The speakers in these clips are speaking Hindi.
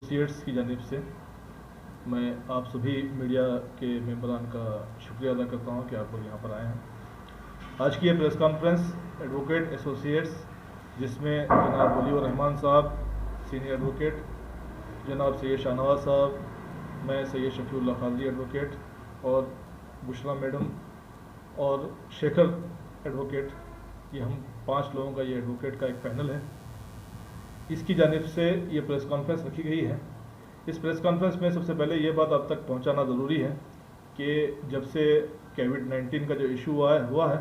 एसोसिएट्स की जानिब से मैं आप सभी मीडिया के मेंबरान का शुक्रिया अदा करता हूं कि आप लोग यहाँ पर आए हैं। आज की ये प्रेस कॉन्फ्रेंस एडवोकेट एसोसिएट्स, जिसमें जनाब वलीउर रहमान साहब सीनियर एडवोकेट, जनाब सैयद शाहनवाज साहब, मैं सैयद शफीउल्लाह खाजी एडवोकेट और बुशरा मैडम और शेखर एडवोकेट, ये हम 5 लोगों का ये एडवोकेट का एक पैनल है। इसकी जानिब से ये प्रेस कॉन्फ्रेंस रखी गई है। इस प्रेस कॉन्फ्रेंस में सबसे पहले ये बात आप तक पहुंचाना ज़रूरी है कि जब से कोविड-19 का जो इशू हुआ है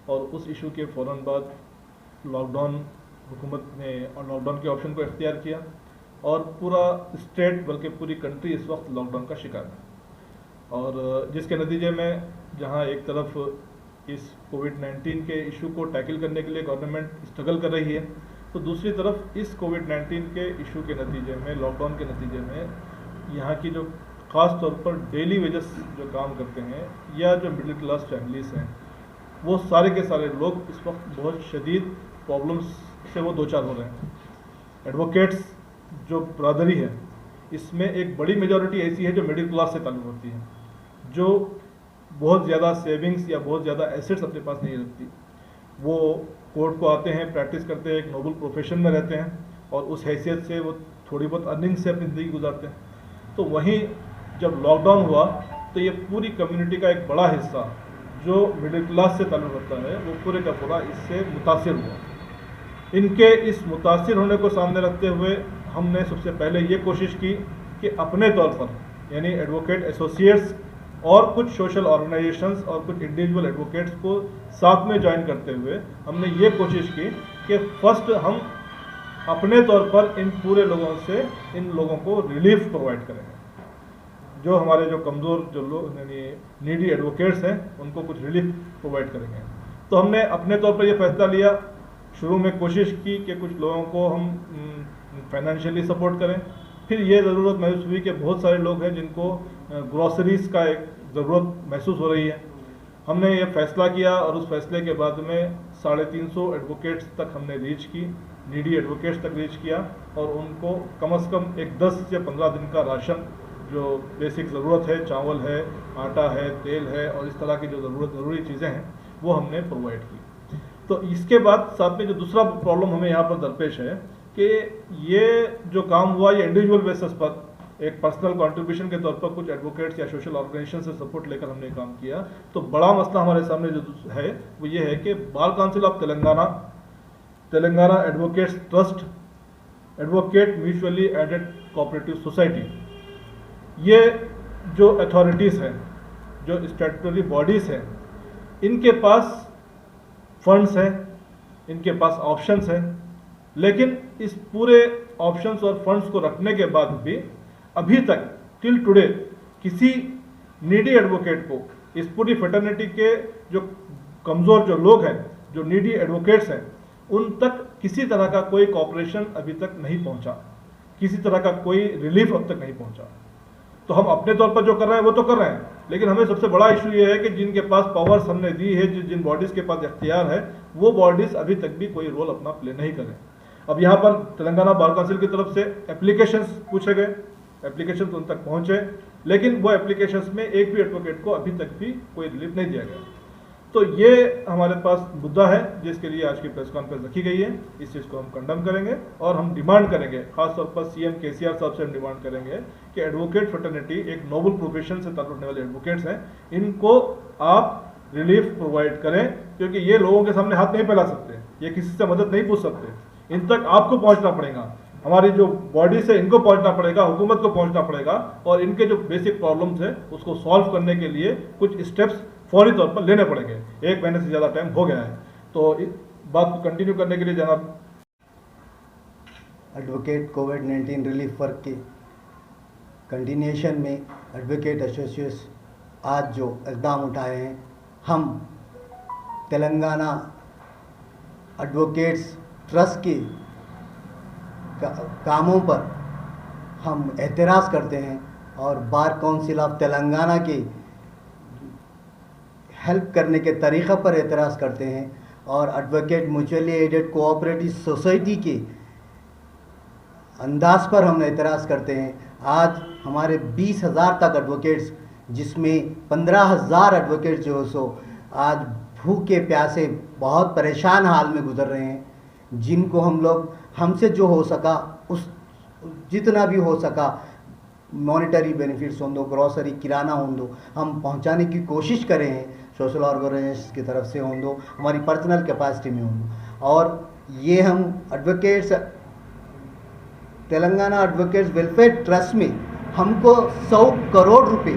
और उस इशू के फ़ौरन बाद लॉकडाउन, हुकूमत ने और लॉकडाउन के ऑप्शन को इख्तियार किया और पूरा स्टेट बल्कि पूरी कंट्री इस वक्त लॉकडाउन का शिकार है। और जिसके नतीजे में जहां एक तरफ इस कोविड-19 के इशू को टैकल करने के लिए गवर्नमेंट स्ट्रगल कर रही है, तो दूसरी तरफ इस कोविड-19 के इशू के नतीजे में, लॉकडाउन के नतीजे में यहाँ की जो ख़ास तौर पर डेली वेजेस जो काम करते हैं या जो मिडिल क्लास फैमिलीज़ हैं, वो सारे के सारे लोग इस वक्त बहुत शदीद प्रॉब्लम्स से वो दो चार हो रहे हैं। एडवोकेट्स जो बरादरी है, इसमें एक बड़ी मेजॉरिटी ऐसी है जो मिडिल क्लास से ताल्लुक़ होती है, जो बहुत ज़्यादा सेविंग्स या बहुत ज़्यादा एसेट्स अपने पास नहीं रखती। वो कोर्ट को आते हैं, प्रैक्टिस करते हैं, एक नोबल प्रोफेशन में रहते हैं और उस हैसियत से वो थोड़ी बहुत अर्निंग से अपनी ज़िंदगी गुजारते हैं। तो वहीं जब लॉकडाउन हुआ तो ये पूरी कम्युनिटी का एक बड़ा हिस्सा जो मिडिल क्लास से ताल्लुक़ रखता है, वो पूरे का पूरा इससे मुतासिर हुआ। इनके इस मुतासिर होने को सामने रखते हुए हमने सबसे पहले ये कोशिश की कि अपने तौर पर, यानी एडवोकेट एसोसिएट्स और कुछ सोशल ऑर्गेनाइजेशंस और कुछ इंडिविजुअल एडवोकेट्स को साथ में ज्वाइन करते हुए हमने ये कोशिश की कि फर्स्ट हम अपने तौर पर इन पूरे लोगों से इन लोगों को रिलीफ प्रोवाइड करेंगे। जो हमारे जो कमज़ोर जो लोग यानी नीडी एडवोकेट्स हैं, उनको कुछ रिलीफ प्रोवाइड करेंगे। तो हमने अपने तौर पर यह फैसला लिया। शुरू में कोशिश की कि कुछ लोगों को हम फाइनेंशियली सपोर्ट करें। फिर ये ज़रूरत महसूस हुई कि बहुत सारे लोग हैं जिनको ग्रॉसरीज़ का एक ज़रूरत महसूस हो रही है। हमने ये फ़ैसला किया और उस फैसले के बाद में 350 एडवोकेट्स तक हमने रीच की, नीडी एडवोकेट्स तक रीच किया और उनको कम से कम एक 10 से 15 दिन का राशन, जो बेसिक ज़रूरत है, चावल है, आटा है, तेल है और इस तरह की जो ज़रूरी चीज़ें हैं, वो हमने प्रोवाइड की। तो इसके बाद साथ में जो दूसरा प्रॉब्लम हमें यहाँ पर दरपेश है कि ये जो काम हुआ, ये इंडिविजुअल बेसिस पर एक पर्सनल कंट्रीब्यूशन के तौर पर कुछ एडवोकेट्स या सोशल ऑर्गेनाइजेशन से सपोर्ट लेकर हमने काम किया। तो बड़ा मसला हमारे सामने जो है वो ये है कि bar council of Telangana advocates trust, advocate mutually aided cooperative society, ये जो अथॉरिटीज़ हैं, जो स्टैट्यूटरी बॉडीज़ हैं, इनके पास फंड्स हैं, इनके पास ऑप्शंस हैं, लेकिन इस पूरे ऑप्शंस और फंड्स को रखने के बाद भी अभी तक टिल टुडे किसी नीडी एडवोकेट को, इस पूरी फेटर्निटी के जो कमज़ोर जो लोग हैं, जो नीडी एडवोकेट्स हैं, उन तक किसी तरह का कोई कॉपरेशन अभी तक नहीं पहुंचा, किसी तरह का कोई रिलीफ अब तक नहीं पहुंचा। तो हम अपने तौर पर जो कर रहे हैं वो तो कर रहे हैं, लेकिन हमें सबसे बड़ा इशू ये है कि जिनके पास पावर्स हमने दी है, जिन बॉडीज़ के पास इख्तियार है, वो बॉडीज़ अभी तक भी कोई रोल अपना प्ले नहीं करें। अब यहाँ पर तेलंगाना बार काउंसिल की तरफ से एप्लीकेशंस पूछे गए, एप्लीकेशंस उन तक पहुँचे, लेकिन वो एप्लीकेशंस में एक भी एडवोकेट को अभी तक भी कोई रिलीफ नहीं दिया गया। तो ये हमारे पास मुद्दा है जिसके लिए आज की प्रेस कॉन्फ्रेंस रखी गई है। इस चीज़ को हम कंडम करेंगे और हम डिमांड करेंगे, खासतौर पर सीएम केसीआर साहब से हम डिमांड करेंगे कि एडवोकेट फ्रेटर्निटी एक नोबल प्रोफेशन से ताल्लुक़ रखने वाले एडवोकेट्स हैं, इनको आप रिलीफ प्रोवाइड करें, क्योंकि ये लोगों के सामने हाथ नहीं फैला सकते, ये किसी से मदद नहीं पूछ सकते, इन तक आपको पहुंचना पड़ेगा, हमारी जो बॉडी से इनको पहुंचना पड़ेगा, हुकूमत को पहुंचना पड़ेगा और इनके जो बेसिक प्रॉब्लम्स है उसको सॉल्व करने के लिए कुछ स्टेप्स फौरी तौर पर लेने पड़ेंगे। 1 महीने से ज़्यादा टाइम हो गया है। तो इस बात को कंटिन्यू करने के लिए जनाब एडवोकेट कोविड-19 रिलीफ वर्क के कंटिन्यूएशन में एडवोकेट एसोसिएट्स आज जो इक़दाम उठाए हैं, हम तेलंगाना एडवोकेट्स ट्रस्ट के कामों पर हम एतराज़ करते हैं और बार काउंसिल ऑफ तेलंगाना के हेल्प करने के तरीक़ा पर एतराज़ करते हैं और advocate mutually aided cooperative society के अंदाज पर हम एतराज़ करते हैं। आज हमारे 20,000 तक एडवोकेट्स, जिसमें 15,000 एडवोकेट्स जो सो आज भूखे प्यासे बहुत परेशान हाल में गुजर रहे हैं, जिनको हम लोग हमसे जो हो सका उस जितना भी हो सका मॉनेटरी बेनिफिट्स हों दो, ग्रॉसरी किराना हों दो, हम पहुंचाने की कोशिश करें हैं सोशल ऑर्गेनाइजेशन की तरफ से हों दो, हमारी पर्सनल कैपेसिटी में हों दो। और ये हम advocates Telangana advocates welfare trust में हमको 100 करोड़ रुपए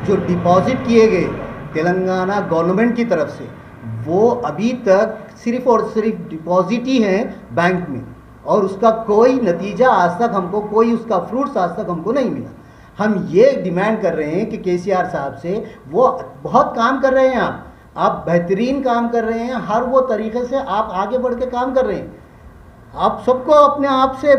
जो डिपॉजिट किए गए तेलंगाना गवर्नमेंट की तरफ से, वो अभी तक सिर्फ और सिर्फ डिपॉजिट ही हैं बैंक में, और उसका कोई नतीजा आज तक हमको, कोई उसका फ्रूट्स आज तक हमको नहीं मिला। हम ये डिमांड कर रहे हैं कि केसीआर साहब से, वो बहुत काम कर रहे हैं, आप बेहतरीन काम कर रहे हैं, हर वो तरीके से आप आगे बढ़ के काम कर रहे हैं, आप सबको अपने आप से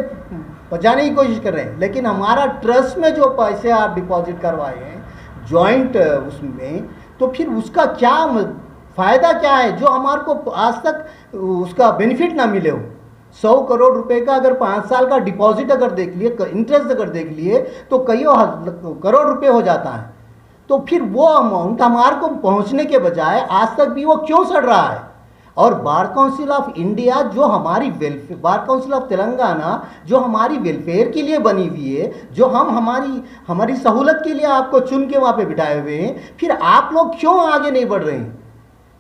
बचाने की कोशिश कर रहे हैं, लेकिन हमारा ट्रस्ट में जो पैसे आप डिपॉजिट करवाए हैं जॉइंट उसमें, तो फिर उसका क्या फ़ायदा क्या है जो हमारे को आज तक उसका बेनिफिट ना मिले हो। 100 करोड़ रुपए का अगर 5 साल का डिपॉजिट अगर देख लिए, इंटरेस्ट अगर देख लिए, तो कई करोड़ रुपए हो जाता है। तो फिर वो अमाउंट हमारे को पहुंचने के बजाय आज तक भी वो क्यों सड़ रहा है। और बार काउंसिल ऑफ इंडिया जो हमारी welfare, bar council of Telangana जो हमारी वेलफेयर के लिए बनी हुई है, जो हम हमारी सहूलत के लिए आपको चुन के वहाँ पे बिठाए हुए हैं, फिर आप लोग क्यों आगे नहीं बढ़ रहे हैं।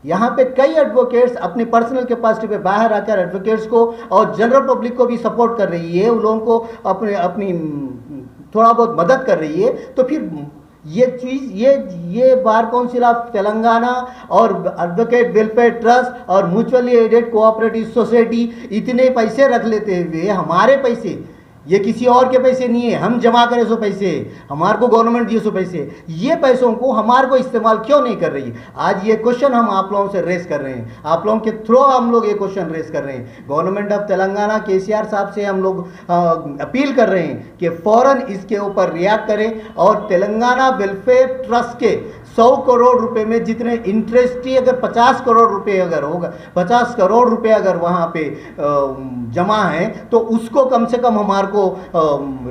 यहाँ पे कई एडवोकेट्स अपने पर्सनल कैपेसिटी पे बाहर आकर एडवोकेट्स को और जनरल पब्लिक को भी सपोर्ट कर रही है, उन लोगों को अपनी थोड़ा बहुत मदद कर रही है। तो फिर ये चीज़ ये बार काउंसिल ऑफ तेलंगाना और एडवोकेट वेलफेयर ट्रस्ट और म्यूचुअली एडेड कोऑपरेटिव सोसाइटी इतने पैसे रख लेते हुए, हमारे पैसे, ये किसी और के पैसे नहीं है, हम जमा करें सो पैसे, हमारे को गवर्नमेंट दिए सो पैसे, ये पैसों को हमारे को इस्तेमाल क्यों नहीं कर रही है। आज ये क्वेश्चन हम आप लोगों से रेस कर रहे हैं, आप लोगों के थ्रू हम लोग ये क्वेश्चन रेस कर रहे हैं। गवर्नमेंट ऑफ तेलंगाना केसीआर साहब से हम लोग अपील कर रहे हैं कि फ़ौरन इसके ऊपर रिएक्ट करें और तेलंगाना वेलफेयर ट्रस्ट के 100 करोड़ रुपए में जितने इंटरेस्ट ही अगर 50 करोड़ रुपए अगर होगा, 50 करोड़ रुपए अगर वहाँ पे जमा है, तो उसको कम से कम हमारे को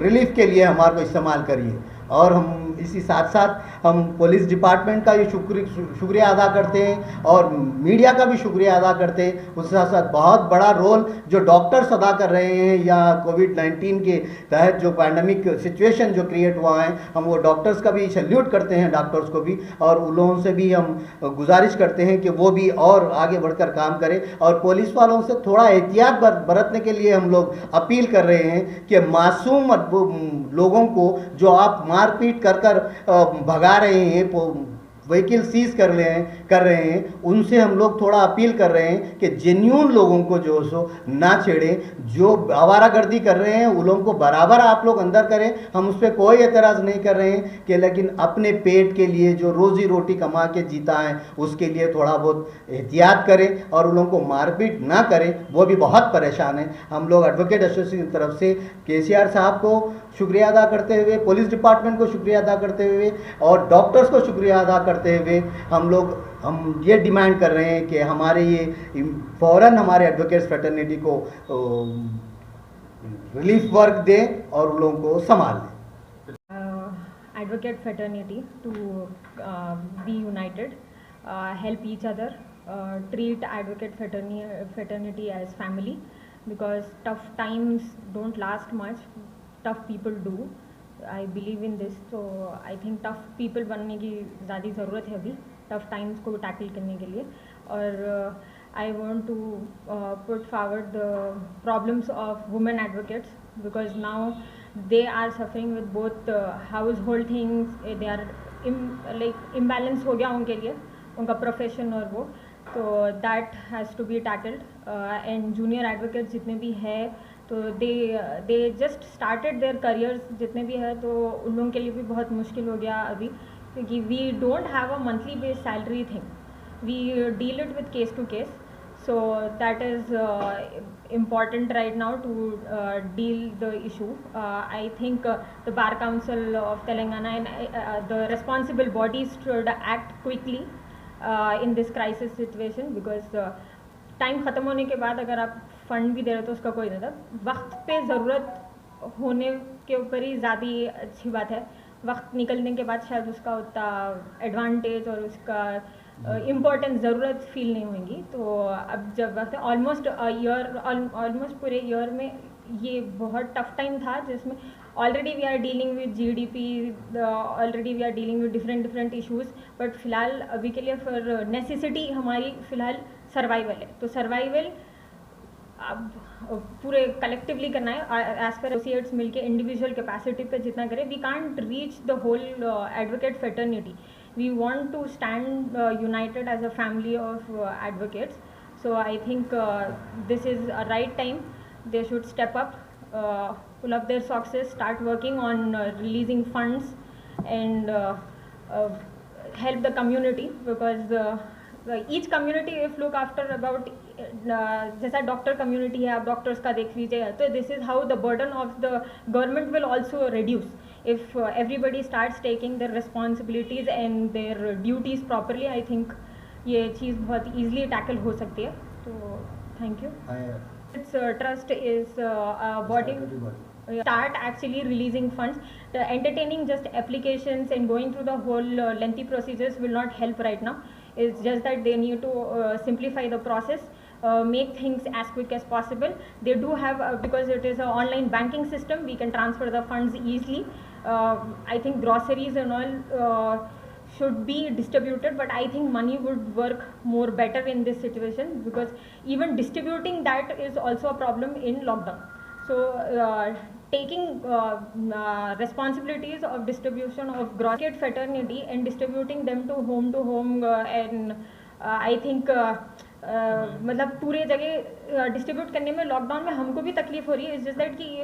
रिलीफ के लिए हमारे को इस्तेमाल करिए। और हम इसी साथ साथ हम पुलिस डिपार्टमेंट का भी शुक्रिया अदा करते हैं और मीडिया का भी शुक्रिया अदा करते हैं। उसके साथ साथ बहुत बड़ा रोल जो डॉक्टर्स अदा कर रहे हैं, या कोविड-19 के तहत जो पैंडमिक सिचुएशन जो क्रिएट हुआ है, हम वो डॉक्टर्स का भी सैल्यूट करते हैं, डॉक्टर्स को भी, और उन लोगों से भी हम गुजारिश करते हैं कि वो भी और आगे बढ़कर काम करें। और पुलिस वालों से थोड़ा एहतियात बरतने के लिए हम लोग अपील कर रहे हैं कि मासूम लोगों को जो आप मारपीट कर भगा रहे हैं, व्हीकल सीज कर रहे हैं, उनसे हम लोग थोड़ा अपील कर रहे हैं कि जेन्यून लोगों को जो सो ना छेड़ें, जो आवारागर्दी कर रहे हैं उन लोगों को बराबर आप लोग अंदर करें। हम उस पर कोई एतराज़ नहीं कर रहे हैं कि, लेकिन अपने पेट के लिए जो रोज़ी रोटी कमा के जीता है उसके लिए थोड़ा बहुत एहतियात करें और उन लोगों को मारपीट ना करें, वो भी बहुत परेशान है। हम लोग एडवोकेट एसोसिएशन की तरफ से केसीआर साहब को शुक्रिया अदा करते हुए, पुलिस डिपार्टमेंट को शुक्रिया अदा करते हुए और डॉक्टर्स को शुक्रिया अदा करते हुए हम ये डिमांड कर रहे हैं कि हमारे ये फ़ौरन हमारे एडवोकेट्स फ्रेटर्निटी को रिलीफ वर्क दें और उन लोगों को संभाल लें। Advocate fraternity to be united, help each other, treat advocate fraternity as family, because tough times don't last much, tough people do. I believe in this, so I think tough people बनने की ज़्यादा ज़रूरत है अभी tough times को टैकल करने के लिए। और I want to put forward the problems of women advocates, because now they are suffering with both household things, they are imbalance हो गया उनके लिए, उनका प्रोफेशन और वो, तो that has to be tackled। and junior advocates जितने भी है, तो they just started their careers जितने भी है, तो उन लोगों के लिए भी बहुत मुश्किल हो गया अभी, क्योंकि we don't have a monthly based salary thing, we deal it with case to case, so that is important right now to deal the issue। I think the Bar Council of Telangana and the responsible bodies should act quickly in this crisis situation, because time ख़त्म होने के बाद अगर आप फ़ंड भी दे रहे हो तो उसका कोई नहीं था, वक्त पे ज़रूरत होने के ऊपर ही ज़्यादा अच्छी बात है। वक्त निकलने के बाद शायद उसका उतना एडवांटेज और उसका इम्पोर्टेंस ज़रूरत फील नहीं होंगी। तो अब जब वक्त ऑलमोस्ट ऑलमोस्ट पूरे ईयर में ये बहुत टफ टाइम था, जिसमें already we are dealing with GDP, already we are dealing with different issues, but फिलहाल अभी के लिए फॉर नेसेसिटी हमारी फ़िलहाल सर्वाइवल है। तो सर्वाइवल अब पूरे कलेक्टिवली करना है, एज पर एसोसिएट्स मिलके इंडिविजुअल कैपेसिटी पे जितना करें। We can't reach the whole advocate fraternity, we want to stand united as a family of advocates. So I think this is a right time, they should step up, pull up their socks, start working on releasing funds and help the community, because each community if look after about जैसा डॉक्टर कम्युनिटी है, आप डॉक्टर्स का देख लीजिए, तो this is how the burden of the government will also reduce if everybody starts taking their responsibilities and their duties properly. I think ये चीज़ बहुत easily tackle हो सकती है। तो thank you. Its trust is a body start actually releasing funds. The entertaining just applications and going through the whole lengthy procedures will not help right now. It's just that they need to simplify the process, make things as quick as possible. They do have, because it is an online banking system, we can transfer the funds easily. I think groceries and all should be distributed, but I think money would work more better in this situation, because even distributing that is also a problem in lockdown. So taking responsibilities of distribution of grocery fraternity and distributing them to home and I think मतलब पूरे जगह डिस्ट्रीब्यूट करने में लॉकडाउन में हमको भी तकलीफ हो रही है। इट्स जस्ट दैट कि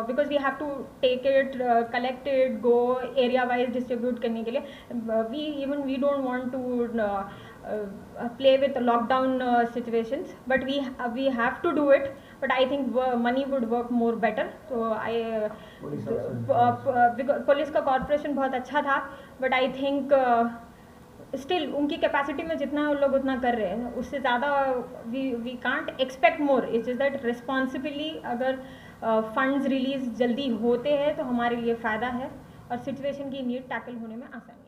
because we have to take it, collect it, go area wise distribute करने के लिए we don't want to play with lockdown situations, but we have to do it. But I think money would work more better. So police का कॉर्पोरेशन बहुत अच्छा था, but I think स्टिल उनकी कैपेसिटी में जितना लोग उतना कर रहे हैं, उससे ज़्यादा we can't expect more. It's just that responsibly अगर फंड्स रिलीज जल्दी होते हैं तो हमारे लिए फ़ायदा है और सिचुएशन की नीड टैकल होने में आसानी है।